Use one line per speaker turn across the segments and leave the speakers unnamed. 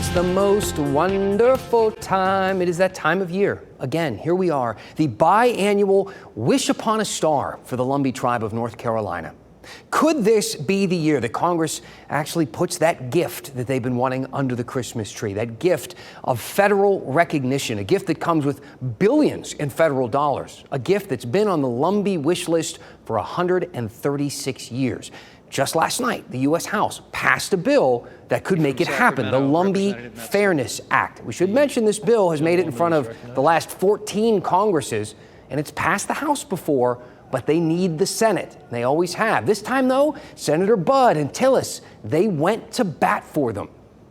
It's the most wonderful time. It is that time of year. Again, here we are, the biannual Wish Upon a Star for the Lumbee tribe of North Carolina. Could this be the year that Congress actually puts that gift that they've been wanting under the Christmas tree, that gift of federal recognition, a gift that comes with billions in federal dollars, a gift that's been on the Lumbee wish list for 136 years. Just last night, the U.S. House passed a bill that could make it happen, the Lumbee Fairness Act. We should mention this bill has made it in front of the last 14 Congresses, and it's passed the House before, but they need the Senate. They always have. This time, though, Senator Budd and Tillis, they went to bat for them.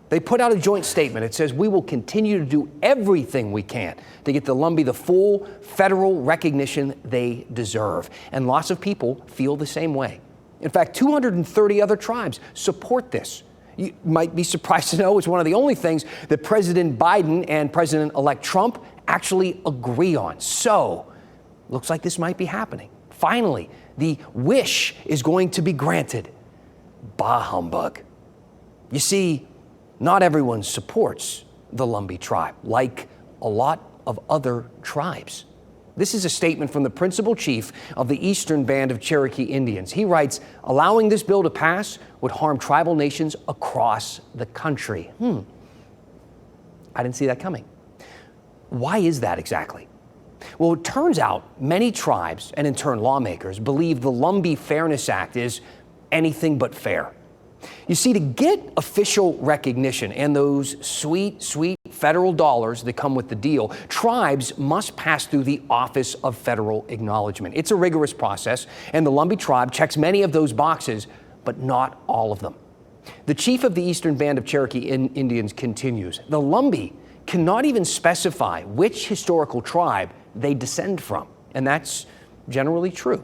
They put out a joint statement. It says, "We will continue to do everything we can to get the Lumbee the full federal recognition they deserve." And lots of people feel the same way. In fact, 230 other tribes support this. You might be surprised to know it's one of the only things that President Biden and President-elect Trump actually agree on. So, looks like this might be happening. Finally, the wish is going to be granted. Bah humbug. You see, not everyone supports the Lumbee tribe, like a lot of other tribes. This is a statement from the principal chief of the Eastern Band of Cherokee Indians. He writes, "Allowing this bill to pass would harm tribal nations across the country." I didn't see that coming. Why is that exactly? Well, it turns out many tribes, and in turn lawmakers, believe the Lumbee Fairness Act is anything but fair. You see, to get official recognition and those sweet, sweet federal dollars that come with the deal, tribes must pass through the Office of Federal Acknowledgement. It's a rigorous process, and the Lumbee tribe checks many of those boxes, but not all of them. The chief of the Eastern Band of Cherokee Indians continues, "The Lumbee cannot even specify which historical tribe they descend from," and that's generally true.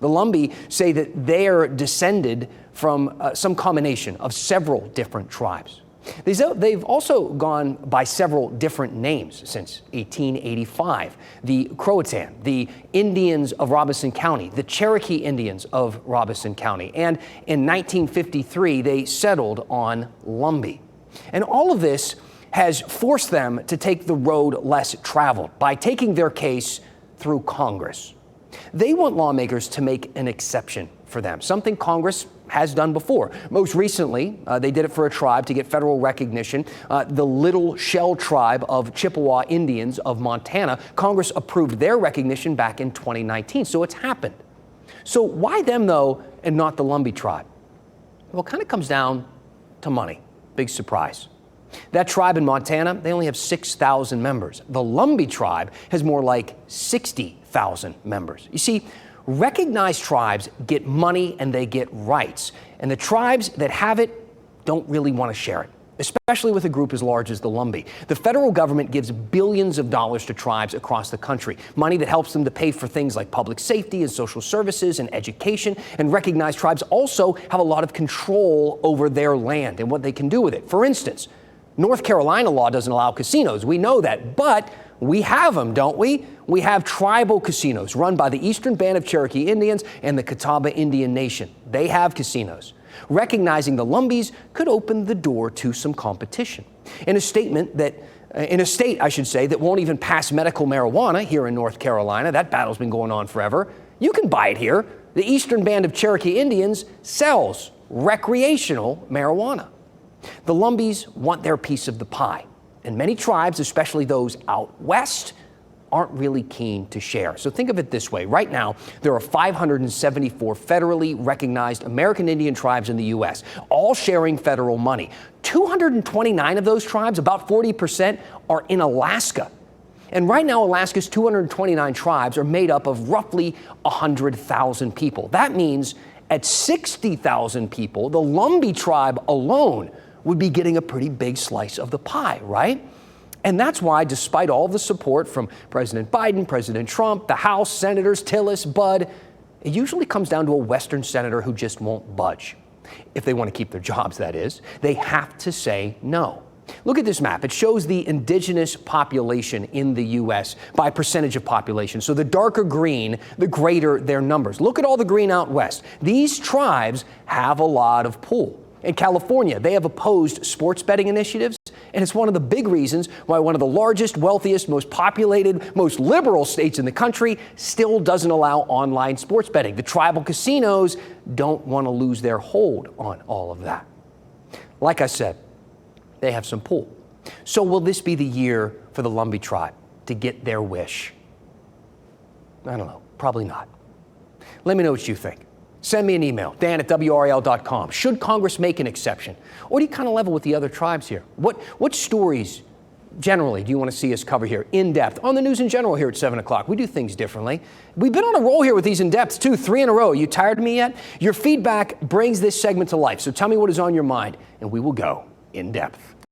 The Lumbee say that they're descended from some combination of several different tribes. They've also gone by several different names since 1885. The Croatan, the Indians of Robeson County, the Cherokee Indians of Robeson County, and in 1953 they settled on Lumbee. And all of this has forced them to take the road less traveled by taking their case through Congress. They want lawmakers to make an exception for them, something Congress has done before. Most recently, they did it for a tribe to get federal recognition, the Little Shell tribe of Chippewa Indians of Montana. Congress approved their recognition back in 2019, so it's happened. So why them, though, and not the Lumbee tribe? Well, it kind of comes down to money. Big surprise. That tribe in Montana, they only have 6,000 members. The Lumbee tribe has more like 60,000 members. You see, recognized tribes get money and they get rights, and the tribes that have it don't really want to share it, especially with a group as large as the Lumbee. The federal government gives billions of dollars to tribes across the country, money that helps them to pay for things like public safety and social services and education, and recognized tribes also have a lot of control over their land and what they can do with it. For instance, North Carolina law doesn't allow casinos. We know that, but we have them, don't we? We have tribal casinos run by the Eastern Band of Cherokee Indians and the Catawba Indian Nation. They have casinos. Recognizing the Lumbees could open the door to some competition. In a state, I should say, that won't even pass medical marijuana here in North Carolina, that battle's been going on forever, you can buy it here. The Eastern Band of Cherokee Indians sells recreational marijuana. The Lumbees want their piece of the pie, and many tribes, especially those out west, aren't really keen to share. So think of it this way. Right now, there are 574 federally recognized American Indian tribes in the U.S., all sharing federal money. 229 of those tribes, about 40%, are in Alaska. And right now, Alaska's 229 tribes are made up of roughly 100,000 people. That means at 60,000 people, the Lumbee tribe alone would be getting a pretty big slice of the pie, right? And that's why, despite all the support from President Biden, President Trump, the House, Senators Tillis, Budd, it usually comes down to a Western senator who just won't budge. If they want to keep their jobs, that is. They have to say no. Look at this map. It shows the indigenous population in the U.S. by percentage of population. So the darker green, the greater their numbers. Look at all the green out west. These tribes have a lot of pull. In California, they have opposed sports betting initiatives And it's one of the big reasons why one of the largest, wealthiest, most populated, most liberal states in the country still doesn't allow online sports betting. The tribal casinos don't want to lose their hold on all of that. Like I said, they have some pull. So will this be the year for the Lumbee tribe to get their wish? I don't know. Probably not. Let me know what you think. Send me an email, dan@wrl.com. Should Congress make an exception? Or do you kind of level with the other tribes here? What stories generally do you want to see us cover here in depth on the news in general here at 7 o'clock? We do things differently. We've been on a roll here with these in depth too, 3 in a row. You tired of me yet? Your feedback brings this segment to life. So tell me what is on your mind and we will go in depth.